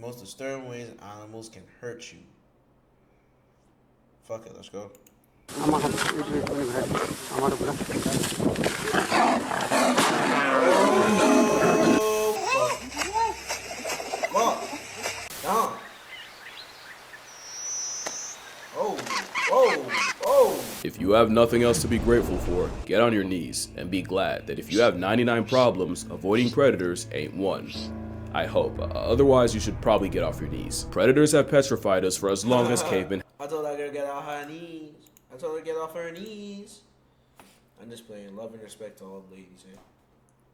most disturbing ways animals can hurt you. Fuck it, let's go. Down. If you have nothing else to be grateful for, get on your knees and be glad that if you have 99 problems, avoiding predators ain't one. I hope. Otherwise, you should probably get off your knees. Predators have petrified us for as long as cavemen. I told that girl to get off her knees. I told her to get off her knees. I'm just playing. Love and respect to all the ladies, eh?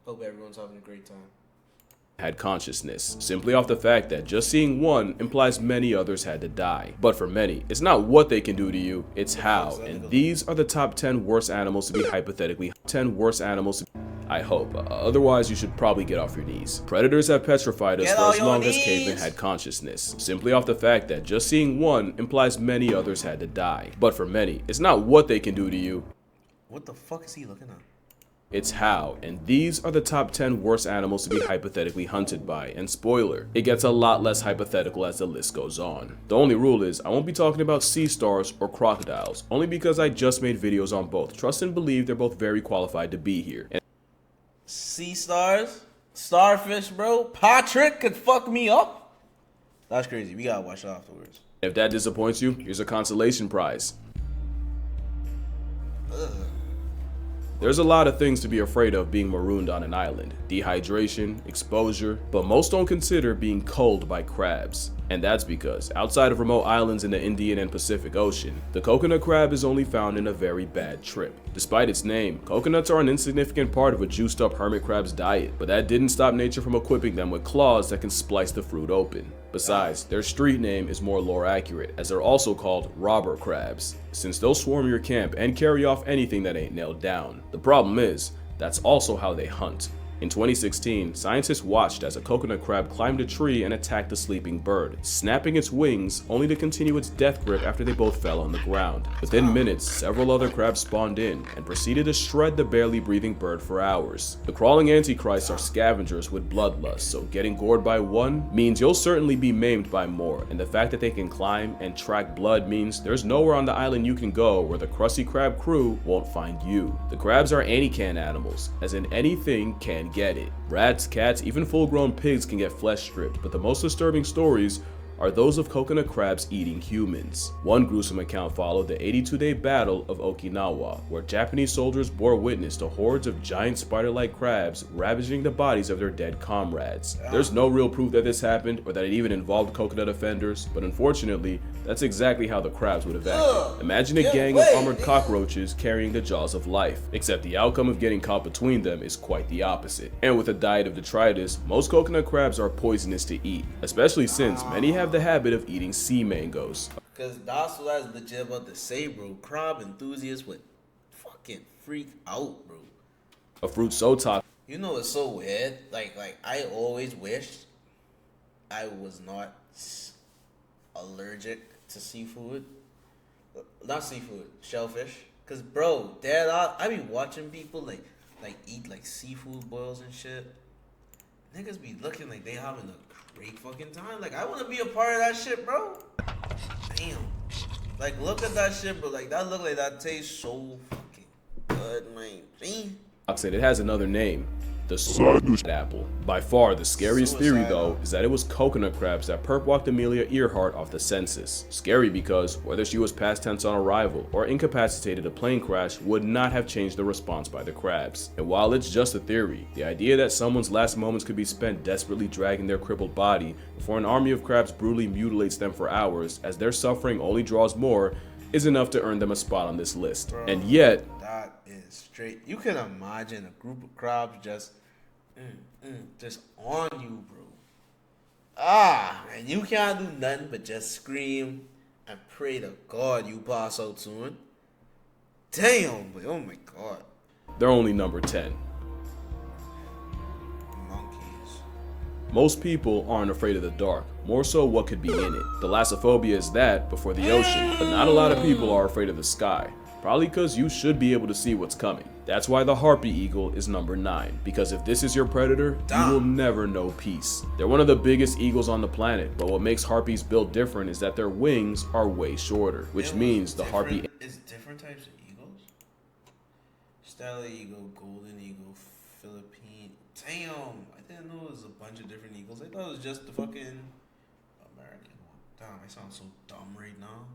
Hope everyone's having a great time. Had consciousness, simply off the fact that just seeing one implies many others had to die. But for many, it's not what they can do to you, it's how. And these are the top 10 worst animals to be hypothetically 10 worst animals. I hope. Otherwise, you should probably get off your knees. Predators have petrified us for as long as cavemen had consciousness, simply off the fact that just seeing one implies many others had to die. But for many, it's not what they can do to you. What the fuck is he looking at? It's how, and these are the top 10 worst animals to be hypothetically hunted by, and spoiler, it gets a lot less hypothetical as the list goes on. The only rule is, I won't be talking about sea stars or crocodiles, only because I just made videos on both. Trust and believe they're both very qualified to be here. And sea stars? Starfish, bro? Patrick could fuck me up? That's crazy, we gotta watch it afterwards. If that disappoints you, here's a consolation prize. Ugh. There's a lot of things to be afraid of being marooned on an island. Dehydration, exposure, but most don't consider being culled by crabs. And that's because, outside of remote islands in the Indian and Pacific Ocean, the coconut crab is only found in a very bad trip. Despite its name, coconuts are an insignificant part of a juiced up hermit crab's diet, but that didn't stop nature from equipping them with claws that can splice the fruit open. Besides, their street name is more lore accurate, as they're also called robber crabs, since they'll swarm your camp and carry off anything that ain't nailed down. The problem is, that's also how they hunt. In 2016, scientists watched as a coconut crab climbed a tree and attacked a sleeping bird, snapping its wings only to continue its death grip after they both fell on the ground. Within minutes, several other crabs spawned in and proceeded to shred the barely breathing bird for hours. The crawling antichrists are scavengers with bloodlust, so getting gored by one means you'll certainly be maimed by more, and the fact that they can climb and track blood means there's nowhere on the island you can go where the Krusty Krab crew won't find you. The crabs are any-can animals, as in anything can get it. Rats, cats, even full-grown pigs can get flesh stripped, but the most disturbing stories are those of coconut crabs eating humans. One gruesome account followed the 82-day Battle of Okinawa, where Japanese soldiers bore witness to hordes of giant spider-like crabs ravaging the bodies of their dead comrades. There's no real proof that this happened or that it even involved coconut offenders, but unfortunately, that's exactly how the crabs would have acted. Imagine a gang of armored cockroaches carrying the jaws of life, except the outcome of getting caught between them is quite the opposite. And with a diet of detritus, most coconut crabs are poisonous to eat, especially since many have the habit of eating sea mangoes. Cause that's what I was legit about to say, bro. Crab enthusiasts would fucking freak out, bro. A fruit so toxic. You know it's so weird. Like I always wished I was not allergic to seafood. Not seafood, shellfish. Cause bro, I be watching people like eat like seafood boils and shit. Niggas be looking like they having a great fucking time. Like I wanna be a part of that shit, bro. Damn. Like look at that shit, bro. Like that look like that tastes so fucking good, man. See? It has another name, the suicide apple. By far the scariest theory though is that it was coconut crabs that perp-walked Amelia Earhart off the census. Scary because whether she was past tense on arrival or incapacitated a plane crash would not have changed the response by the crabs. And while it's just a theory, the idea that someone's last moments could be spent desperately dragging their crippled body before an army of crabs brutally mutilates them for hours as their suffering only draws more is enough to earn them a spot on this list. Bro, and yet, that is straight. You can imagine a group of crabs just on you, bro. And you can't do nothing but just scream and pray to God you pass out soon. Damn, but oh my God. they're only number 10. Monkeys. Most people aren't afraid of the dark, more so what could be in it. Thalassophobia is that before the ocean, but not a lot of people are afraid of the sky. Probably because you should be able to see what's coming. That's why the harpy eagle is number 9, because if this is your predator, you will never know peace. They're one of the biggest eagles on the planet, but what makes harpies built different is that their wings are way shorter, which means the harpy... It's different types of eagles? Stella eagle, golden eagle, Philippine... Damn, I didn't know it was a bunch of different eagles. I thought it was just the fucking American one. Damn, I sound so dumb right now.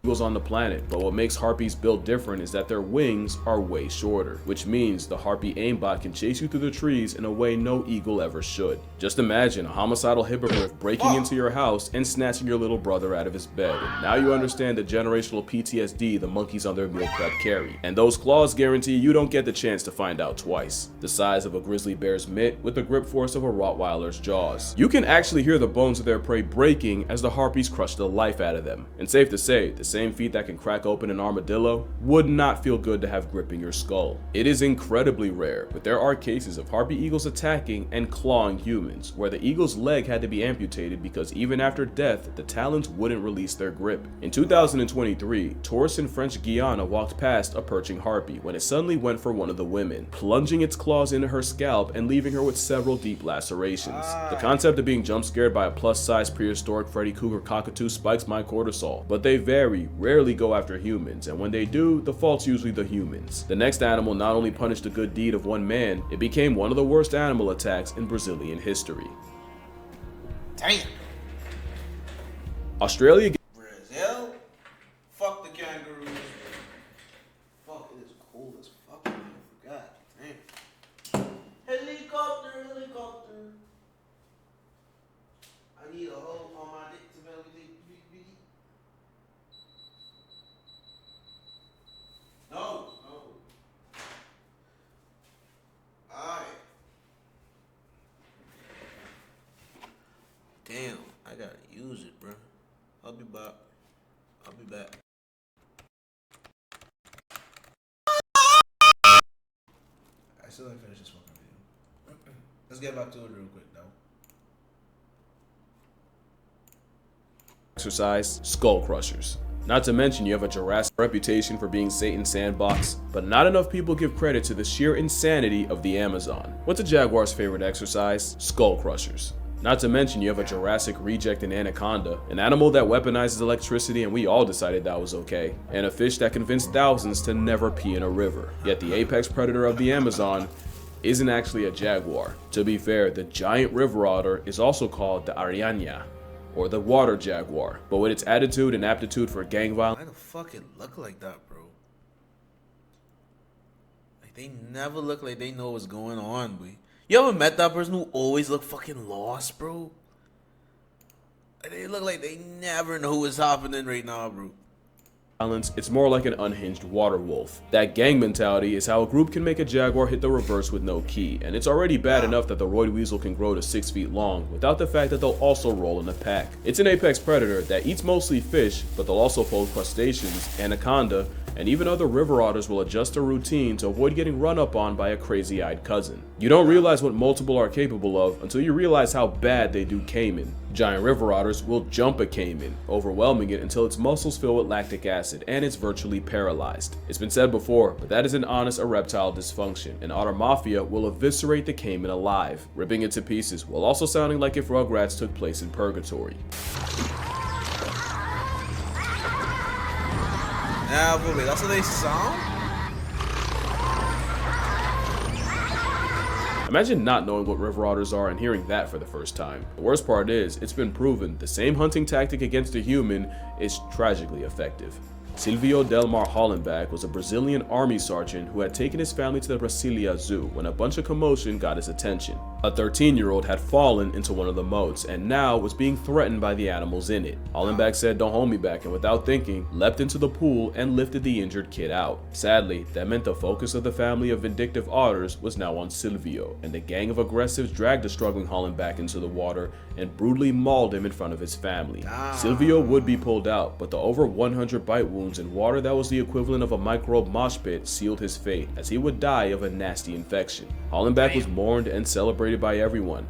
Eagles on the planet, but what makes harpies built different is that their wings are way shorter, which means the harpy aimbot can chase you through the trees in a way no eagle ever should. Just imagine a homicidal hippogriff breaking into your house and snatching your little brother out of his bed, and now you understand the generational PTSD the monkeys on their meal prep carry. And those claws guarantee you don't get the chance to find out twice. The size of a grizzly bear's mitt with the grip force of a Rottweiler's jaws. You can actually hear the bones of their prey breaking as the harpies crush the life out of them. And safe to say, the same feet that can crack open an armadillo would not feel good to have gripping your skull. It is incredibly rare, but there are cases of harpy eagles attacking and clawing humans, where the eagle's leg had to be amputated because even after death, the talons wouldn't release their grip. In 2023, tourists in French Guiana walked past a perching harpy when it suddenly went for one of the women, plunging its claws into her scalp and leaving her with several deep lacerations. The concept of being jump scared by a plus-size prehistoric Freddy Krueger cockatoo spikes my cortisol, but they rarely go after humans, and when they do, the fault's usually the humans. The next animal not only punished the good deed of one man, it became one of the worst animal attacks in Brazilian history. Damn. Australia. Brazil? Fuck the kangaroos. Fuck, it is cold as fuck. I forgot. Damn. Helicopter. I need a hole on my dick to validate. No. Alright. Damn, I gotta use it, bro. I'll be back. I still haven't finished this fucking video. Let's get back to it real quick, though. Exercise, skull crushers. Not to mention you have a Jurassic reputation for being Satan's sandbox, but not enough people give credit to the sheer insanity of the Amazon. What's a jaguar's favorite exercise? Skull crushers. Not to mention you have a Jurassic reject in Anaconda, an animal that weaponizes electricity and we all decided that was okay, and a fish that convinced thousands to never pee in a river. Yet the apex predator of the Amazon isn't actually a jaguar. To be fair, the giant river otter is also called the Ariana, or the water jaguar, but with its attitude and aptitude for gang violence. Why the fuck it look like that, bro? Like they never look like they know what's going on, boy. You ever met that person who always look fucking lost, bro? Like they look like they never know what's happening right now, bro. It's more like an unhinged water wolf. That gang mentality is how a group can make a jaguar hit the reverse with no key, and it's already bad enough that the roid weasel can grow to 6 feet long without the fact that they'll also roll in a pack. It's an apex predator that eats mostly fish, but they'll also fold crustaceans, anaconda, and even other river otters will adjust their routine to avoid getting run up on by a crazy-eyed cousin. You don't realize what multiple are capable of until you realize how bad they do caiman. Giant river otters will jump a caiman, overwhelming it until its muscles fill with lactic acid and it's virtually paralyzed. It's been said before, but that is an honest erectile dysfunction, and Otter Mafia will eviscerate the caiman alive, ripping it to pieces while also sounding like if Rugrats took place in purgatory. Nah, but wait, that's how they sound? Imagine not knowing what river otters are and hearing that for the first time. The worst part is, it's been proven the same hunting tactic against a human is tragically effective. Silvio Delmar Hollenbach was a Brazilian army sergeant who had taken his family to the Brasilia Zoo when a bunch of commotion got his attention. A 13-year-old had fallen into one of the moats and now was being threatened by the animals in it. Hollenbach said, "Don't hold me back," and without thinking, leapt into the pool and lifted the injured kid out. Sadly, that meant the focus of the family of vindictive otters was now on Silvio, and the gang of aggressives dragged the struggling Hollenbach into the water and brutally mauled him in front of his family. Silvio would be pulled out, but the over 100 bite wounds in water that was the equivalent of a microbe mosh pit sealed his fate, as he would die of a nasty infection. Hollenbach was mourned and celebrated by everyone.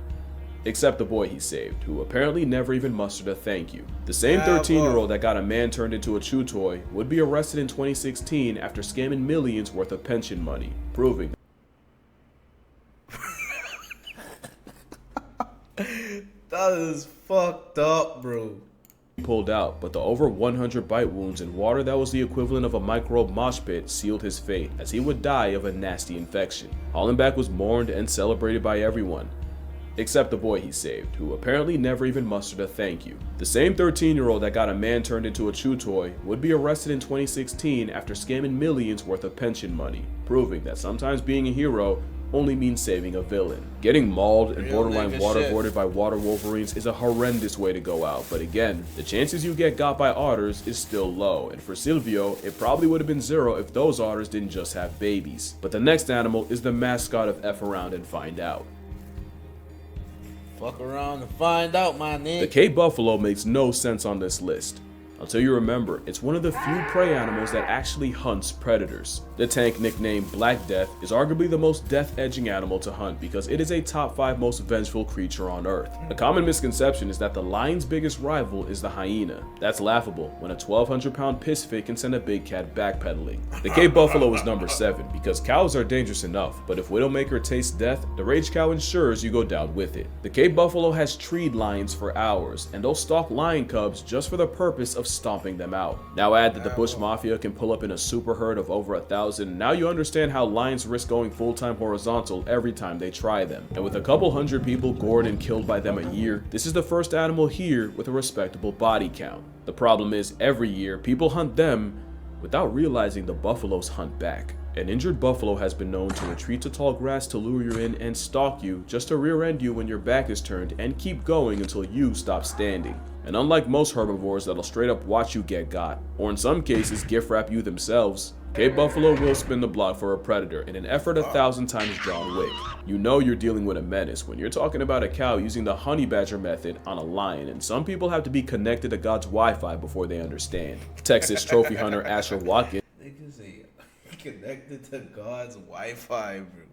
Except the boy he saved, who apparently never even mustered a thank you. The same Yeah, 13-year-old that got a man turned into a chew toy would be arrested in 2016 after scamming millions worth of pension money, proving That is fucked up, bro. he pulled out, but the over 100 bite wounds in water that was the equivalent of a microbe mosh pit sealed his fate, as he would die of a nasty infection. Hollenbach was mourned and celebrated by everyone, except the boy he saved, who apparently never even mustered a thank you. The same 13-year-old that got a man turned into a chew toy would be arrested in 2016 after scamming millions worth of pension money, proving that sometimes being a hero only means saving a villain. Getting mauled and Real borderline nigga waterboarded by water wolverines is a horrendous way to go out, but again, the chances you get got by otters is still low, and for Silvio, it probably would have been 0 if those otters didn't just have babies. But the next animal is the mascot of F Around and Find Out. Fuck around and find out, my nigga. The Cape buffalo makes no sense on this list, until you remember it's one of the few prey animals that actually hunts predators. The tank, nicknamed Black Death, is arguably the most death-edging animal to hunt because it is a top 5 most vengeful creature on Earth. A common misconception is that the lion's biggest rival is the hyena. That's laughable when a 1,200-pound piss fit can send a big cat backpedaling. The Cape buffalo is number 7 because cows are dangerous enough, but if Widowmaker tastes death, the rage cow ensures you go down with it. The Cape buffalo has treed lions for hours, and they'll stalk lion cubs just for the purpose of stomping them out. Now add that the Bush Mafia can pull up in a super herd of over 1,000, now you understand how lions risk going full-time horizontal every time they try them. And with a couple hundred people gored and killed by them a year, this is the first animal here with a respectable body count. The problem is, every year, people hunt them without realizing the buffaloes hunt back. An injured buffalo has been known to retreat to tall grass to lure you in and stalk you just to rear-end you when your back is turned and keep going until you stop standing. And unlike most herbivores that'll straight up watch you get got, or in some cases gift wrap you themselves, Cape buffalo will spin the block for a predator in an effort 1,000 times John Wick. You know you're dealing with a menace when you're talking about a cow using the honey badger method on a lion, and some people have to be connected to God's Wi-Fi before they understand. Texas trophy hunter Asher Watkins Niggas say connected to God's Wi-Fi, bro.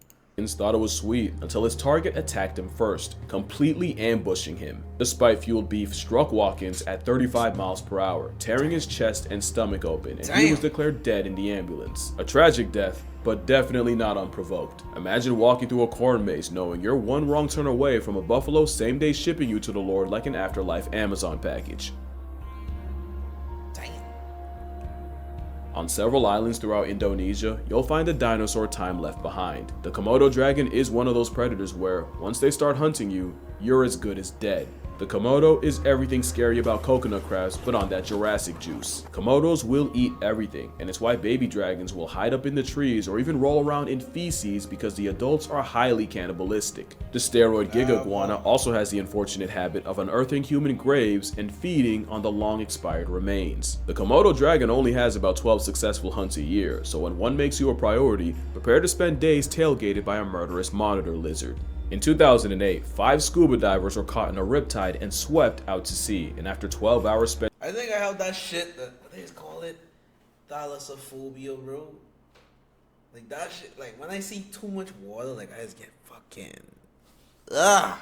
thought it was sweet until his target attacked him first, completely ambushing him. The spite-fueled beef struck Watkins at 35 miles per hour, tearing his chest and stomach open, and he was declared dead in the ambulance. A tragic death, but definitely not unprovoked. Imagine walking through a corn maze knowing you're one wrong turn away from a buffalo same-day shipping you to the Lord like an afterlife Amazon package. On several islands throughout Indonesia, you'll find a dinosaur time left behind. The Komodo dragon is one of those predators where, once they start hunting you, you're as good as dead. The Komodo is everything scary about coconut crabs, but on that Jurassic juice. Komodos will eat everything, and it's why baby dragons will hide up in the trees or even roll around in feces because the adults are highly cannibalistic. The steroid giga iguana also has the unfortunate habit of unearthing human graves and feeding on the long expired remains. The Komodo dragon only has about 12 successful hunts a year, so when one makes you a priority, prepare to spend days tailgated by a murderous monitor lizard. In 2008, 5 scuba divers were caught in a riptide and swept out to sea, and after 12 hours spent I think I have that shit that they just call it thalassophobia, bro. Like that shit, like when I see too much water, like I just get fucking that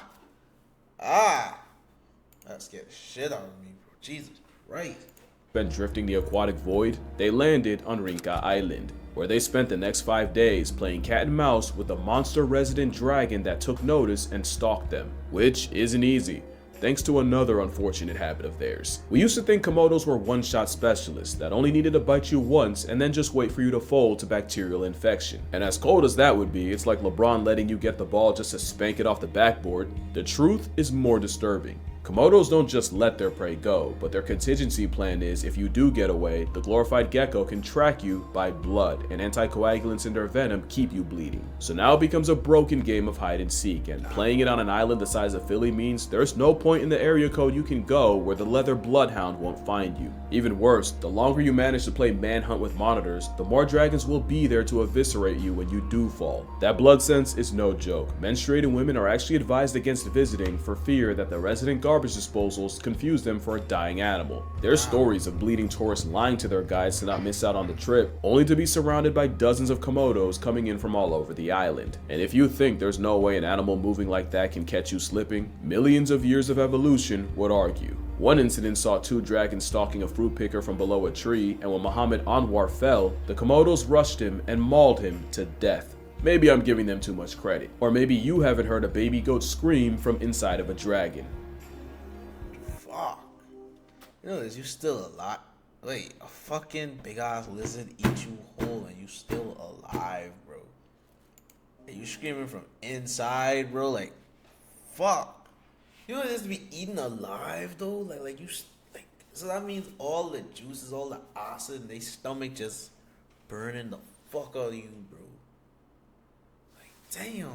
scared the shit out of me, bro. Jesus Christ. drifting the aquatic void, they landed on Rinca Island, where they spent the next 5 days playing cat and mouse with a monster resident dragon that took notice and stalked them, which isn't easy, thanks to another unfortunate habit of theirs. We used to think Komodos were one-shot specialists that only needed to bite you once and then just wait for you to fold to bacterial infection. And as cold as that would be, it's like LeBron letting you get the ball just to spank it off the backboard. The truth is more disturbing. Komodos don't just let their prey go, but their contingency plan is if you do get away, the glorified gecko can track you by blood, and anticoagulants in their venom keep you bleeding. So now it becomes a broken game of hide and seek, and playing it on an island the size of Philly means there's no point in the area code you can go where the leather bloodhound won't find you. Even worse, the longer you manage to play manhunt with monitors, the more dragons will be there to eviscerate you when you do fall. That blood sense is no joke. Menstruating women are actually advised against visiting for fear that the resident guard garbage disposals confuse them for a dying animal. There's stories of bleeding tourists lying to their guides to not miss out on the trip, only to be surrounded by dozens of Komodos coming in from all over the island. And if you think there's no way an animal moving like that can catch you slipping, millions of years of evolution would argue. One incident saw two dragons stalking a fruit picker from below a tree, and when Muhammad Anwar fell, the Komodos rushed him and mauled him to death. Maybe I'm giving them too much credit. Or maybe you haven't heard a baby goat scream from inside of a dragon. Fuck. You know this, you still alive. Wait, a fucking big ass lizard eat you whole and you still alive, bro. And you screaming from inside, bro, like, fuck. You know this to be eaten alive though? Like you like, so that means all the juices, all the acid in their stomach just burning the fuck out of you, bro. Damn.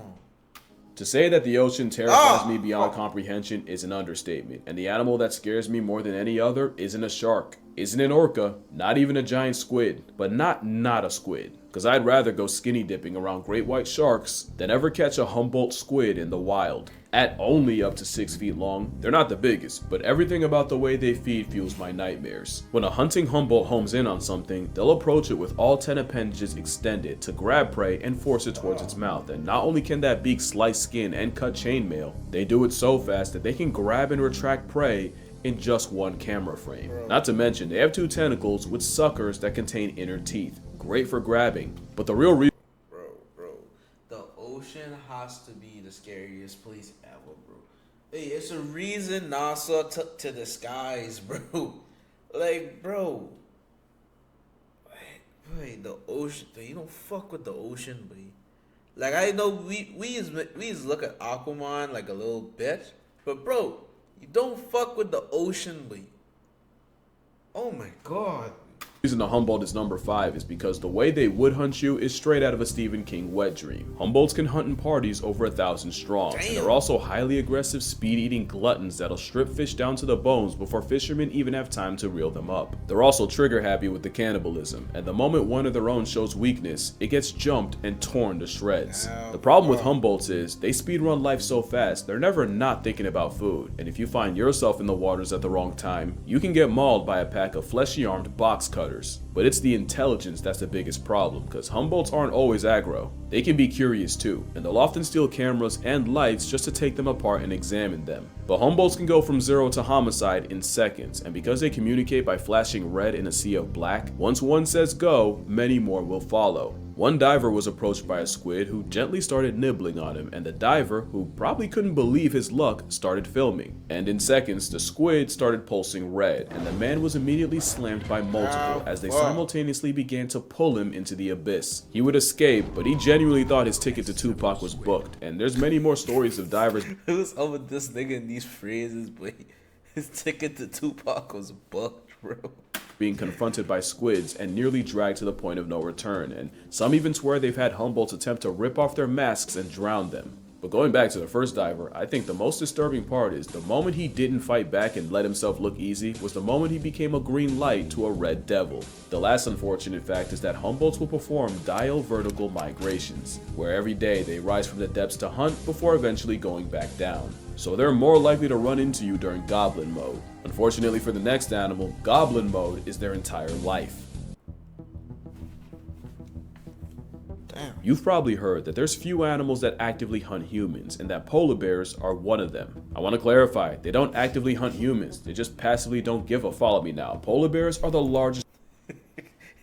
To say that the ocean terrifies me beyond comprehension is an understatement, and the animal that scares me more than any other isn't a shark, isn't an orca, not even a giant squid, but not a squid. Because I'd rather go skinny dipping around great white sharks than ever catch a Humboldt squid in the wild. At only up to 6 feet long, they're not the biggest, but everything about the way they feed fuels my nightmares. When a hunting Humboldt homes in on something, they'll approach it with all 10 appendages extended to grab prey and force it towards its mouth. And not only can that beak slice skin and cut chainmail, they do it so fast that they can grab and retract prey in just one camera frame. Not to mention, they have 2 tentacles with suckers that contain inner teeth. Great for grabbing, but the real reason Bro, the ocean has to be the scariest place ever, bro. Hey, it's a reason NASA took to the skies, bro. Like, bro. Wait, the ocean, you don't fuck with the ocean, boy. Like, I know we just look at Aquaman like a little bitch, but bro, you don't fuck with the ocean, boy. Oh my god. The reason the Humboldt is number 5 is because the way they would hunt you is straight out of a Stephen King wet dream. Humboldts can hunt in parties over 1,000 strong. And they're also highly aggressive, speed-eating gluttons that'll strip fish down to the bones before fishermen even have time to reel them up. They're also trigger-happy with the cannibalism, and the moment one of their own shows weakness, it gets jumped and torn to shreds. The problem with Humboldts is, they speedrun life so fast, they're never not thinking about food, and if you find yourself in the waters at the wrong time, you can get mauled by a pack of fleshy-armed box cutters. But it's the intelligence that's the biggest problem, because Humboldts aren't always aggro. They can be curious too, and they'll often steal cameras and lights just to take them apart and examine them. But Humboldts can go from 0 to homicide in seconds, and because they communicate by flashing red in a sea of black, once one says go, many more will follow. One diver was approached by a squid who gently started nibbling on him, and the diver, who probably couldn't believe his luck, started filming. And in seconds, the squid started pulsing red, and the man was immediately slammed by multiple as they simultaneously began to pull him into the abyss. He would escape, but he genuinely thought his ticket to Tupac was booked, and there's many more stories of divers. Who's up with this nigga in these phrases, but his ticket to Tupac was booked, bro. Being confronted by squids and nearly dragged to the point of no return, and some even swear they've had Humboldts attempt to rip off their masks and drown them. But going back to the first diver, I think the most disturbing part is the moment he didn't fight back and let himself look easy was the moment he became a green light to a red devil. The last unfortunate fact is that Humboldts will perform diel vertical migrations, where every day they rise from the depths to hunt before eventually going back down. So they're more likely to run into you during goblin mode. Unfortunately for the next animal, goblin mode is their entire life. Damn. You've probably heard that there's few animals that actively hunt humans, and that polar bears are one of them. I want to clarify, they don't actively hunt humans, they just passively don't give a follow me now. Polar bears are the largest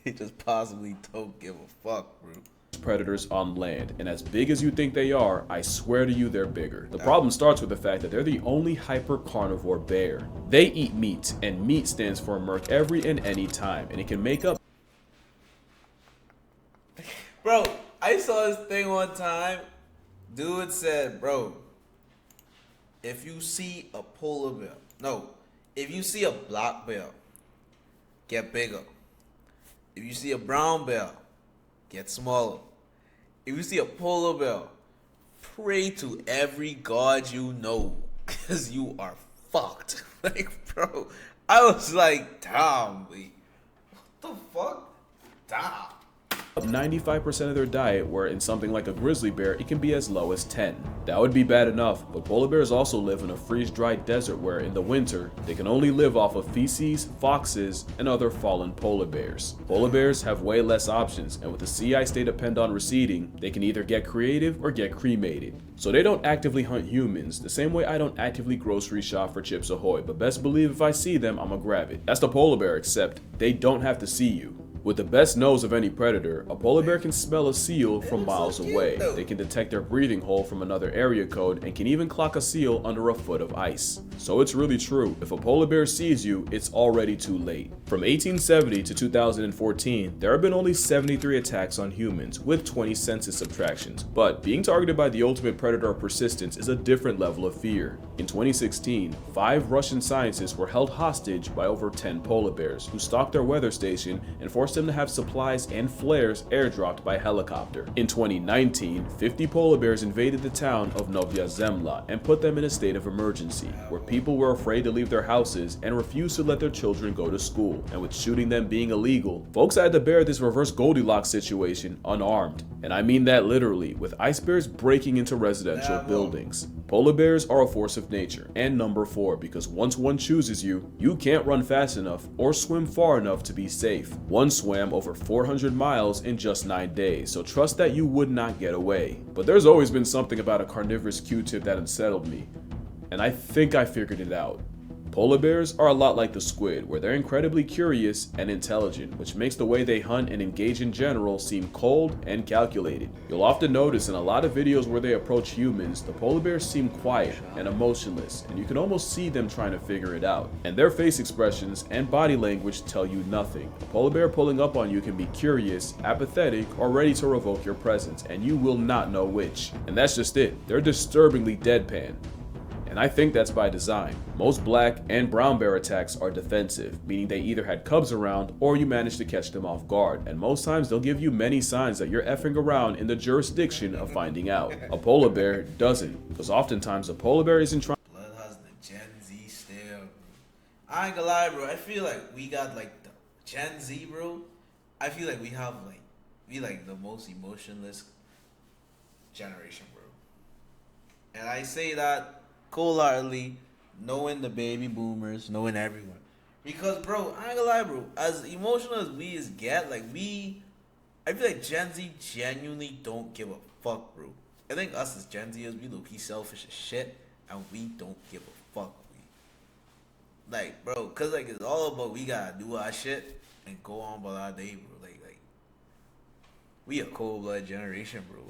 He just possibly don't give a fuck, bro. Predators on land, and as big as you think they are, I swear to you they're bigger. The problem starts with the fact that they're the only hyper-carnivore bear. They eat meat, and meat stands for Merc every and any time, and it can make up. Bro, I saw this thing one time. Dude said, bro, if you see a polar bear, no, if you see a black bear, get bigger. If you see a brown bear, get smaller. If you see a polar bear, pray to every god you know, because you are fucked. Like, bro, I was like, damn, what the fuck? Damn. 95% of their diet, where in something like a grizzly bear, it can be as low as 10. That would be bad enough, but polar bears also live in a freeze-dried desert where in the winter, they can only live off of feces, foxes, and other fallen polar bears. Polar bears have way less options, and with the sea ice they depend on receding, they can either get creative or get cremated. So they don't actively hunt humans, the same way I don't actively grocery shop for Chips Ahoy, but best believe if I see them, I'ma grab it. That's the polar bear, except they don't have to see you. With the best nose of any predator, a polar bear can smell a seal from miles away. They can detect their breathing hole from another area code and can even clock a seal under a foot of ice. So it's really true, if a polar bear sees you, it's already too late. From 1870 to 2014, there have been only 73 attacks on humans, with 20 census subtractions, but being targeted by the ultimate predator of persistence is a different level of fear. In 2016, 5 Russian scientists were held hostage by over 10 polar bears, who stalked their weather station and forced them to have supplies and flares airdropped by helicopter. In 2019, 50 polar bears invaded the town of Novaya Zemlya and put them in a state of emergency, where people were afraid to leave their houses and refused to let their children go to school. And with shooting them being illegal, folks had to bear this reverse Goldilocks situation unarmed. And I mean that literally, with ice bears breaking into residential buildings. Polar bears are a force of nature, and number 4, because once one chooses you, you can't run fast enough or swim far enough to be safe. One swam over 400 miles in just 9 days, so trust that you would not get away. But there's always been something about a carnivorous Q-tip that unsettled me, and I think I figured it out. Polar bears are a lot like the squid, where they're incredibly curious and intelligent, which makes the way they hunt and engage in general seem cold and calculated. You'll often notice in a lot of videos where they approach humans, the polar bears seem quiet and emotionless, and you can almost see them trying to figure it out. And their face expressions and body language tell you nothing. A polar bear pulling up on you can be curious, apathetic, or ready to revoke your presence, and you will not know which. And that's just it. They're disturbingly deadpan. And I think that's by design. Most black and brown bear attacks are defensive, meaning they either had cubs around or you managed to catch them off guard, and most times they'll give you many signs that you're effing around in the jurisdiction of finding out. A polar bear doesn't, because oftentimes a polar bear isn't trying. Blood has the Gen Z stare. I ain't gonna lie, bro. I feel like we got like the Gen Z, bro. I feel like we have like the most emotionless generation, bro. And I say that cold-heartedly, knowing the baby boomers, knowing everyone. Because, bro, I ain't gonna lie, bro. As emotional as we get, I feel like Gen Z genuinely don't give a fuck, bro. I think us as Gen Zers, we low-key selfish as shit, and we don't give a fuck. Bro, cause it's all about we gotta do our shit and go on about our day, bro. We a cold-blooded generation, bro.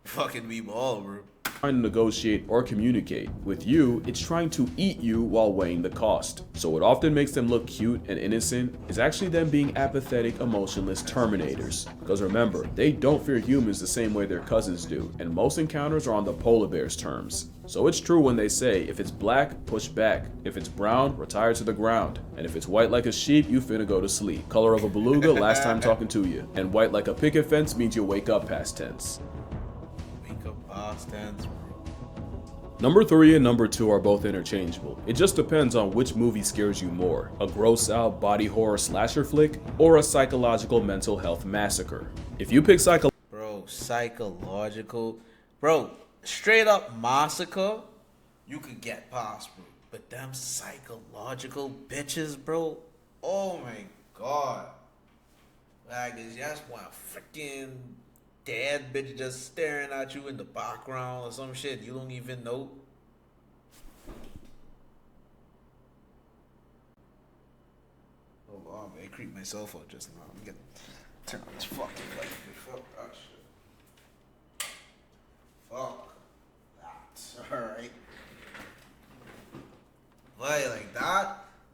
Fucking we ball, bro. Trying to negotiate or communicate. With you, it's trying to eat you while weighing the cost. So what often makes them look cute and innocent is actually them being apathetic, emotionless terminators. Because remember, they don't fear humans the same way their cousins do, and most encounters are on the polar bear's terms. So it's true when they say, if it's black, push back. If it's brown, retire to the ground. And if it's white like a sheep, you finna go to sleep. Color of a beluga, last time talking to you. And white like a picket fence means you wake up past tense. Number 3 and number 2 are both interchangeable. It just depends on which movie scares you more, a gross out body horror slasher flick or a psychological mental health massacre. If you pick psychological, straight up massacre, you could get past, bro. But them psychological bitches, bro, oh my god. It's just one freaking dead bitch just staring at you in the background or some shit you don't even know. Hold on, man. I creeped myself out just now. I'm getting turn on this fucking light. Fuck that shit. Fuck that. Alright.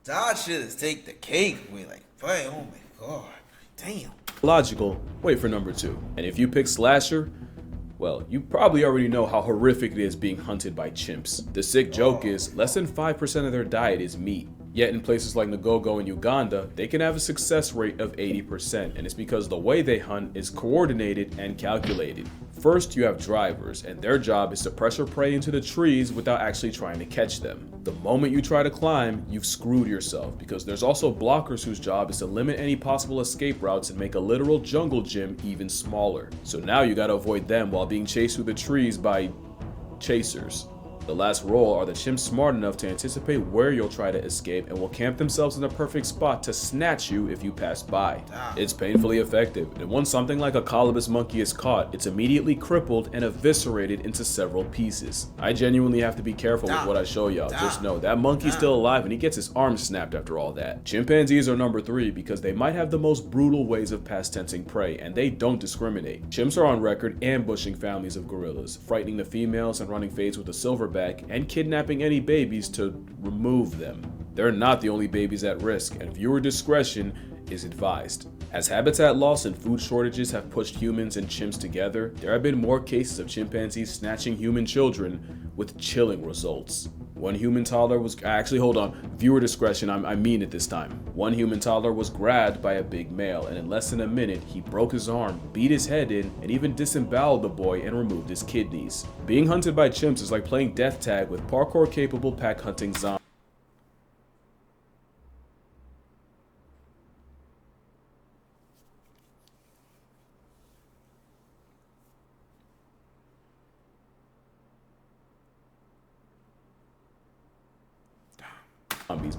That shit is take the cake away. Oh my god. Damn. Logical, wait for number 2. And if you pick slasher, well, you probably already know how horrific it is being hunted by chimps. The sick joke is, less than 5% of their diet is meat. Yet in places like Ngogo and Uganda, they can have a success rate of 80%, and it's because the way they hunt is coordinated and calculated. First, you have drivers, and their job is to pressure prey into the trees without actually trying to catch them. The moment you try to climb, you've screwed yourself, because there's also blockers whose job is to limit any possible escape routes and make a literal jungle gym even smaller. So now you gotta avoid them while being chased through the trees by chasers. The last role are the chimps smart enough to anticipate where you'll try to escape and will camp themselves in the perfect spot to snatch you if you pass by. It's painfully effective, and once something like a colobus monkey is caught, it's immediately crippled and eviscerated into several pieces. I genuinely have to be careful with what I show y'all. Just know that monkey's still alive and he gets his arm snapped after all that. Chimpanzees are number 3 because they might have the most brutal ways of past tensing prey, and they don't discriminate. Chimps are on record ambushing families of gorillas, frightening the females and running fades with a silverback, and kidnapping any babies to remove them. They're not the only babies at risk, and viewer discretion is advised. As habitat loss and food shortages have pushed humans and chimps together, there have been more cases of chimpanzees snatching human children with chilling results. One human toddler was viewer discretion, I mean it this time. One human toddler was grabbed by a big male, and in less than a minute, he broke his arm, beat his head in, and even disemboweled the boy and removed his kidneys. Being hunted by chimps is like playing death tag with parkour-capable pack hunting zombies.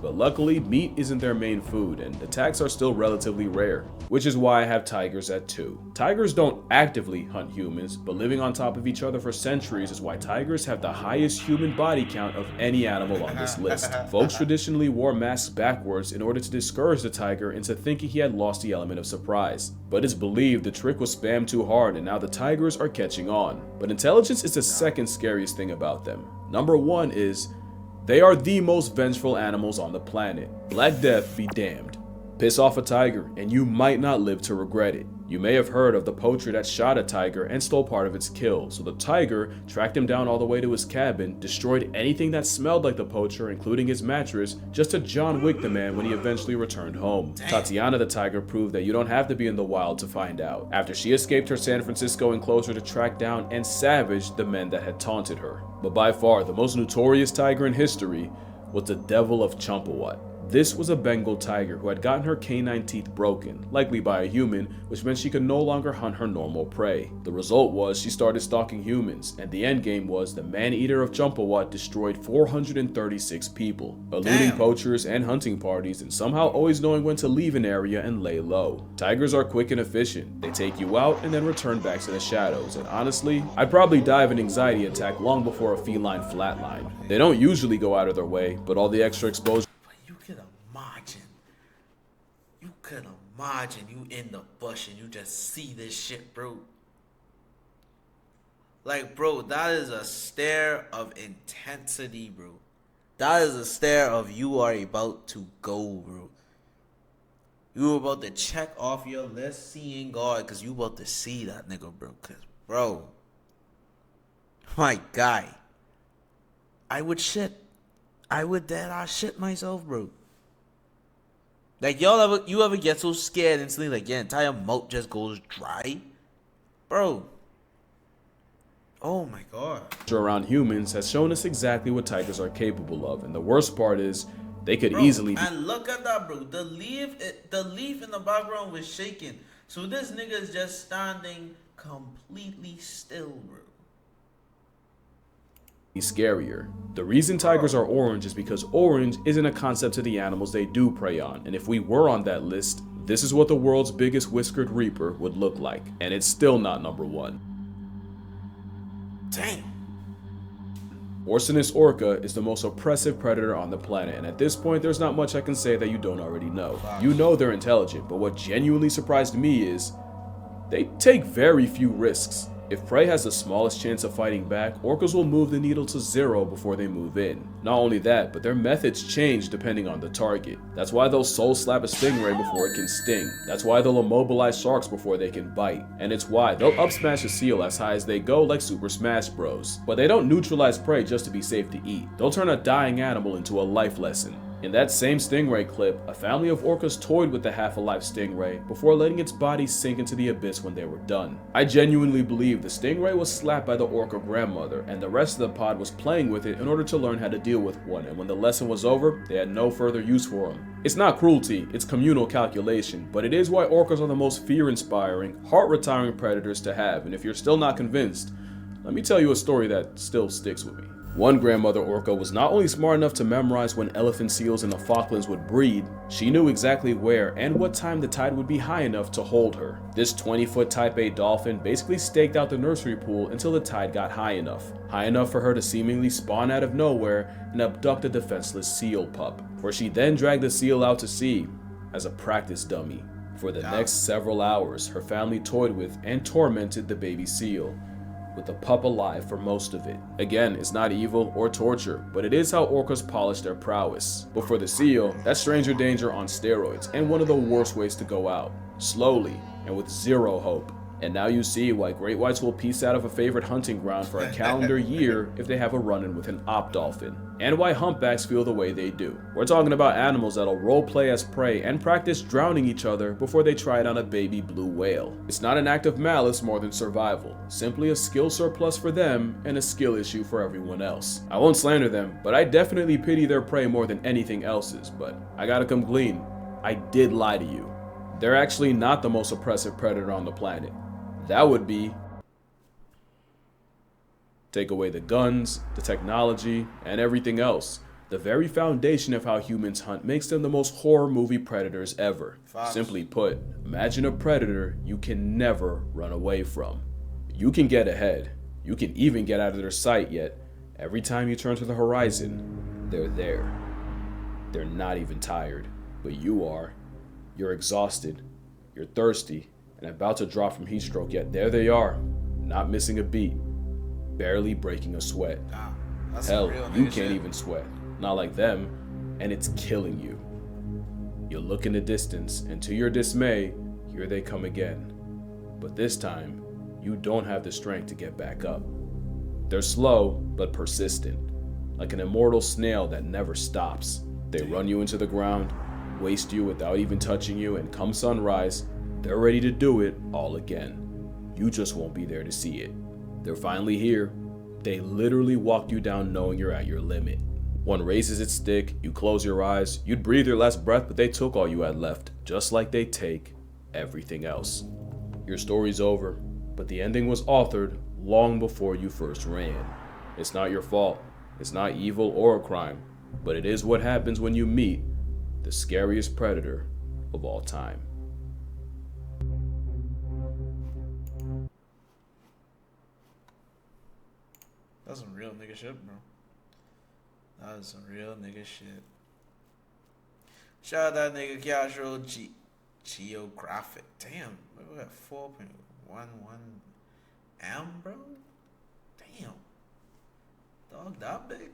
But luckily, meat isn't their main food, and attacks are still relatively rare, which is why I have tigers at 2. Tigers don't actively hunt humans, but living on top of each other for centuries is why tigers have the highest human body count of any animal on this list. Folks traditionally wore masks backwards in order to discourage the tiger into thinking he had lost the element of surprise. But it's believed the trick was spammed too hard, and now the tigers are catching on. But intelligence is the second scariest thing about them. Number 1 is they are the most vengeful animals on the planet. Black Death be damned. Piss off a tiger, and you might not live to regret it. You may have heard of the poacher that shot a tiger and stole part of its kill, so the tiger tracked him down all the way to his cabin, destroyed anything that smelled like the poacher, including his mattress, just to John Wick the man when he eventually returned home. Tatiana the tiger proved that you don't have to be in the wild to find out, after she escaped her San Francisco enclosure to track down and savage the men that had taunted her. But by far, the most notorious tiger in history was the Devil of Champawat. This was a Bengal tiger who had gotten her canine teeth broken, likely by a human, which meant she could no longer hunt her normal prey. The result was she started stalking humans, and the endgame was the man-eater of Champawat destroyed 436 people, eluding poachers and hunting parties and somehow always knowing when to leave an area and lay low. Tigers are quick and efficient. They take you out and then return back to the shadows, and honestly, I'd probably die of an anxiety attack long before a feline flatline. They don't usually go out of their way, but all the extra exposure You could imagine you in the bush and you just see this shit, bro. Like, bro, that is a stare of intensity, bro. That is a stare of you are about to go, bro. You about to check off your list seeing God, because you about to see that nigga, bro. Because, bro, my guy, I would shit. I would dead-ass shit myself, bro. Like, you ever get so scared instantly, like your entire mouth just goes dry? Bro. Oh my God. Around humans has shown us exactly what tigers are capable of, and the worst part is, they could easily be. And look at that, bro. The leaf in the background was shaking. So this nigga is just standing completely still, bro. Scarier. The reason tigers are orange is because orange isn't a concept to the animals they do prey on, and if we were on that list, this is what the world's biggest whiskered reaper would look like, and it's still not number 1. Dang. Orcinus orca is the most oppressive predator on the planet, and at this point there's not much I can say that you don't already know. You know they're intelligent, but what genuinely surprised me is they take very few risks. If prey has the smallest chance of fighting back, orcas will move the needle to 0 before they move in. Not only that, but their methods change depending on the target. That's why they'll soul slap a stingray before it can sting. That's why they'll immobilize sharks before they can bite. And it's why they'll up smash a seal as high as they go like Super Smash Bros. But they don't neutralize prey just to be safe to eat. They'll turn a dying animal into a life lesson. In that same stingray clip, a family of orcas toyed with the half-alive stingray before letting its body sink into the abyss when they were done. I genuinely believe the stingray was slapped by the orca grandmother, and the rest of the pod was playing with it in order to learn how to deal with one, and when the lesson was over, they had no further use for him. It's not cruelty, it's communal calculation, but it is why orcas are the most fear-inspiring, heart-retiring predators to have, and if you're still not convinced, let me tell you a story that still sticks with me. One grandmother orca was not only smart enough to memorize when elephant seals in the Falklands would breed, she knew exactly where and what time the tide would be high enough to hold her. This 20-foot Type A dolphin basically staked out the nursery pool until the tide got high enough for her to seemingly spawn out of nowhere and abduct a defenseless seal pup, where she then dragged the seal out to sea as a practice dummy. For the next several hours, her family toyed with and tormented the baby seal, with the pup alive for most of it. Again, it's not evil or torture, but it is how orcas polish their prowess. But for the seal, that's stranger danger on steroids, and one of the worst ways to go out. Slowly, and with zero hope. And now you see why great whites will piece out of a favorite hunting ground for a calendar year if they have a run-in with an op dolphin. And why humpbacks feel the way they do. We're talking about animals that'll roleplay as prey and practice drowning each other before they try it on a baby blue whale. It's not an act of malice more than survival, simply a skill surplus for them and a skill issue for everyone else. I won't slander them, but I definitely pity their prey more than anything else's, but I gotta come clean. I did lie to you. They're actually not the most oppressive predator on the planet. That would be take away the guns, the technology, and everything else. The very foundation of how humans hunt makes them the most horror movie predators ever. Simply put, imagine a predator you can never run away from. You can get ahead. You can even get out of their sight, yet every time you turn to the horizon, they're there. They're not even tired, but you are. You're exhausted. You're thirsty. And about to drop from heat stroke, yet there they are, not missing a beat, barely breaking a sweat. Hell, you can't even sweat, not like them, and it's killing you. You look in the distance, and to your dismay, here they come again. But this time, you don't have the strength to get back up. They're slow, but persistent, like an immortal snail that never stops. They run you into the ground, waste you without even touching you, and come sunrise, they're ready to do it all again. You just won't be there to see it. They're finally here. They literally walk you down knowing you're at your limit. One raises its stick, you close your eyes, you'd breathe your last breath, but they took all you had left, just like they take everything else. Your story's over, but the ending was authored long before you first ran. It's not your fault. It's not evil or a crime, but it is what happens when you meet the scariest predator of all time. That's some real nigga shit, bro. That is some real nigga shit. Shout out that nigga Casual Geographic. Damn, we got 4.11 M, bro. Damn. Dog, that big?